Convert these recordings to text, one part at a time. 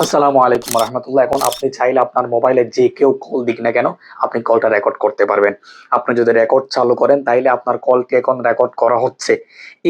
আসসালামু আলাইকুম রহমতুল্লাহ। এখন আপনি চাইলে আপনার মোবাইলে যে কেউ কল দিক না কেন, আপনি কলটা রেকর্ড করতে পারবেন। আপনি যদি রেকর্ড চালু করেন তাইলে আপনার কলটি এখন রেকর্ড করা হচ্ছে।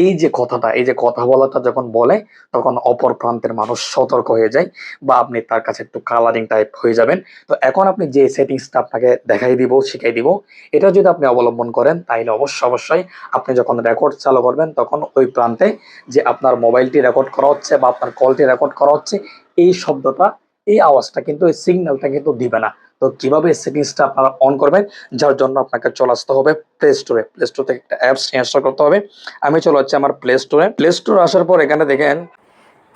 এই যে কথাটা, এই যে কথা বলাটা যখন বলে, তখন অপর প্রান্তের মানুষ সতর্ক হয়ে যায় বা আপনি তার কাছে একটু কালারিং টাইপ হয়ে যাবেন। তো এখন আপনি যে সেটিংসটা আপনাকে দেখাই দিব, শিখাই দিব, এটা যদি আপনি অবলম্বন করেন তাইলে অবশ্যই আপনি যখন রেকর্ড চালু করবেন তখন ওই প্রান্তে যে আপনার মোবাইলটি রেকর্ড করা হচ্ছে বা আপনার কলটি রেকর্ড করা হচ্ছে, এই শব্দটা, এই আওয়াজটা কিন্তু, এই সিগন্যালটা কিন্তু দিবে না। তো কিভাবে সেটিংসটা আপনারা অন করবেন, যার জন্য আপনাকে চলে আসতে হবে প্লে স্টোরে। প্লে স্টোর থেকে একটা অ্যাপস ইনস্টল করতে হবে। আমি চলে যাচ্ছি আমার প্লে স্টোরে। প্লে স্টোর আসার পর এখানে দেখেন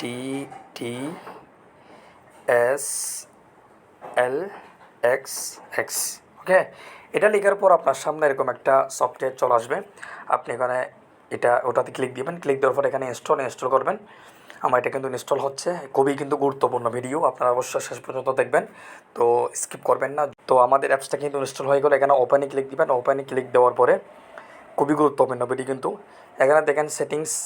TTSLXX, ওকে। এটা লেখার পর আপনার সামনে এরকম একটা সফটওয়্যার চলে আসবে। আপনি এখানে ওটাতে ক্লিক দিবেন। ক্লিক দেওয়ার পর এখানে ইনস্টল করবেন। আমার এটা কিন্তু ইনস্টল হচ্ছে। খুবই কিন্তু গুরুত্বপূর্ণ ভিডিও, আপনারা অবশ্যই শেষ পর্যন্ত দেখবেন, তো স্কিপ করবেন না। তো আমাদের অ্যাপসটা কিন্তু ইনস্টল হয়ে গেলো। এখানে ওপেনে ক্লিক দিবেন। ওপেনে ক্লিক দেওয়ার পরে খুবই গুরুত্বপূর্ণ ভিডিও কিন্তু, এখানে দেখেন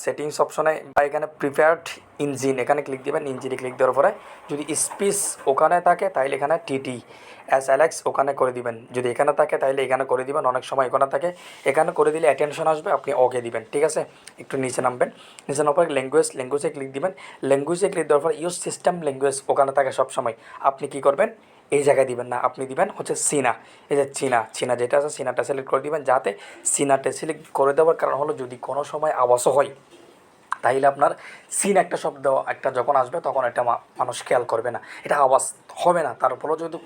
সেটিংস অপশনে বা এখানে প্রিফার্ড ইঞ্জিন, এখানে ক্লিক দিবেন। ইঞ্জিনে ক্লিক দেওয়ার পরে যদি স্পেস ওখানে থাকে তাহলে এখানে TTSLX ওখানে করে দিবেন। যদি এখানে থাকে তাহলে এখানে করে দিবেন। অনেক সময় এখানে থাকে, এখানে করে দিলে অ্যাটেনশন আসবে, আপনি ওকে দিবেন, ঠিক আছে। একটু নিচে নামবেন। নিচে নামার পরে ল্যাঙ্গুয়েজে ক্লিক দিবেন। ল্যাঙ্গুয়েজে ক্লিক দেওয়ার পর ইউজ সিস্টেম ল্যাঙ্গুয়েজ ওখানে থাকে সবসময়। আপনি কি করবেন, এই জায়গায় দিবেন না, আপনি দিবেন হচ্ছে চীনা। এই যে চীনা যেটা আছে, চীনাটা সিলেক্ট করে দিবেন। যাতে চীনাটা সিলেক্ট করে দেওয়ার কারণ হলো, যদি কোনো সময় আওয়াজও হয় তাইলে আপনার সিন একটা শব্দ একটা যখন আসবে তখন এটা মানুষ খেয়াল করবে না, এটা আওয়াজ হবে না। তারপরেও যদি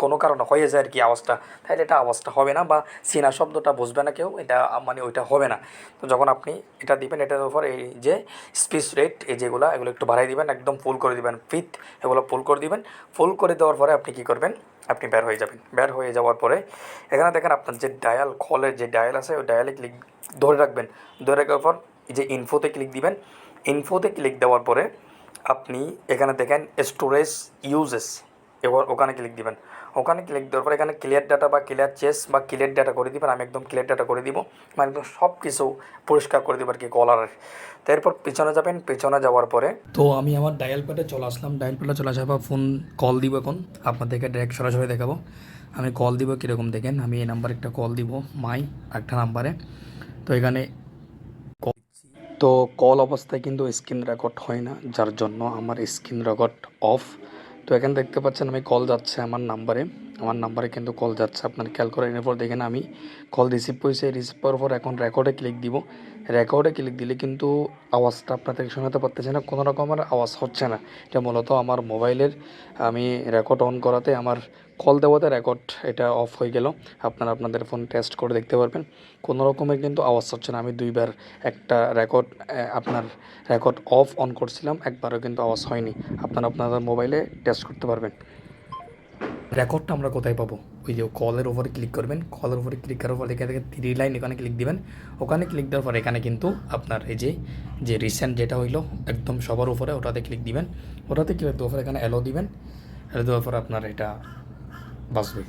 কোনো কারণে হয়ে যায় আর কি আওয়াজটা, তাহলে এটা আওয়াজটা হবে না বা চীনা শব্দটা বুঝবে না কেউ, এটা মানে ওইটা হবে না। তো যখন আপনি এটা দিবেন, এটার উপর এই যে স্পিচ রেট, এই যেগুলো, এগুলো একটু বাড়াই দিবেন, একদম ফুল করে দিবেন, ফিট এগুলো ফুল করে দিবেন। ফুল করে দেওয়ার পরে আপনি কী করবেন, আপনি বের হয়ে যাবেন। বের হয়ে যাওয়ার পরে এখানে দেখেন আপনার যে ডায়াল, কলের যে ডায়াল আছে, ওই ডায়ালে ক্লিক ধরে রাখবেন। ধরে রাখার পর এই যে ইনফোতে ক্লিক দিবেন। ইনফোতে ক্লিক দেওয়ার পরে আপনি এখানে দেখেন স্টোরেজ ইউজেস, এবার ওখানে ক্লিক দিবেন। ওখানে ক্লিক দেওয়ার পরে এখানে ক্লিয়ার ডাটা বা ক্লিয়ার চেস বা ক্লিয়ার ডাটা করে দিবেন। আমি একদম ক্লিয়ার ডাটা করে দিব, মানে একদম সব কিছু পরিষ্কার করে দেবো আর কি কলারের। তো এরপর পিছনে যাবেন। পিছনে যাওয়ার পরে তো আমি আমার ডায়াল প্যাডে চলে আসলাম। ডায়াল প্যাডে চলে আসার পর ফোন কল দিব। এখন আপনাদেরকে ডাইরেক্ট সরাসরি দেখাবো আমি কল দিব কীরকম। দেখেন আমি এই নাম্বারে একটা কল দিব, মাই একটা নাম্বারে। তো এখানে তো কল অবস্থায় কিন্তু স্ক্রিন রেকর্ড হয় না, যার জন্য আমার স্ক্রিন রেকর্ড অফ। তো এখানে দেখতে পাচ্ছেন আমি কল যাচ্ছে আমার নাম্বারে কিন্তু কল যাচ্ছে। আপনার খেয়াল করে এর পর দেখেন আমি কল রিসিভ করেছি। রিসিভ করার পর এখন রেকর্ডে ক্লিক দিব। রেকর্ডে ক্লিক দিলে কিন্তু আওয়াজটা আপনাদের শোনাতে পারতেছে না, কোনো রকমের আওয়াজ হচ্ছে না। এটা মূলত আমার মোবাইলের, আমি রেকর্ড অন করাতে আমার কল দেওয়াতে রেকর্ড এটা অফ হয়ে গেল। আপনারা আপনাদের ফোন টেস্ট করে দেখতে পারবেন, কোনো রকমের কিন্তু আওয়াজ হচ্ছে না। আমি দুইবার একটা আপনার রেকর্ড অফ অন করছিলাম, একবারও কিন্তু আওয়াজ হয়নি। আপনারা আপনাদের মোবাইলে টেস্ট করতে পারবেন। রেকর্ডটা আমরা কোথায় পাবো, ওই যে কলের উপরে ক্লিক করবেন। কলের উপরে ক্লিক করার পর এখান থেকে 3 লাইন এখানে ক্লিক দিবেন। ওখানে ক্লিক দেওয়ার পর এখানে কিন্তু আপনার এই যে রিসেন্ট যেটা হইলো একদম সবার উপরে, ওটাতে ক্লিক দিবেন। ওটাতে ক্লিক দেওয়ার পর এখানে অ্যালো দিবেন। অ্যালো দেওয়ার পর আপনার এটা বাজবে।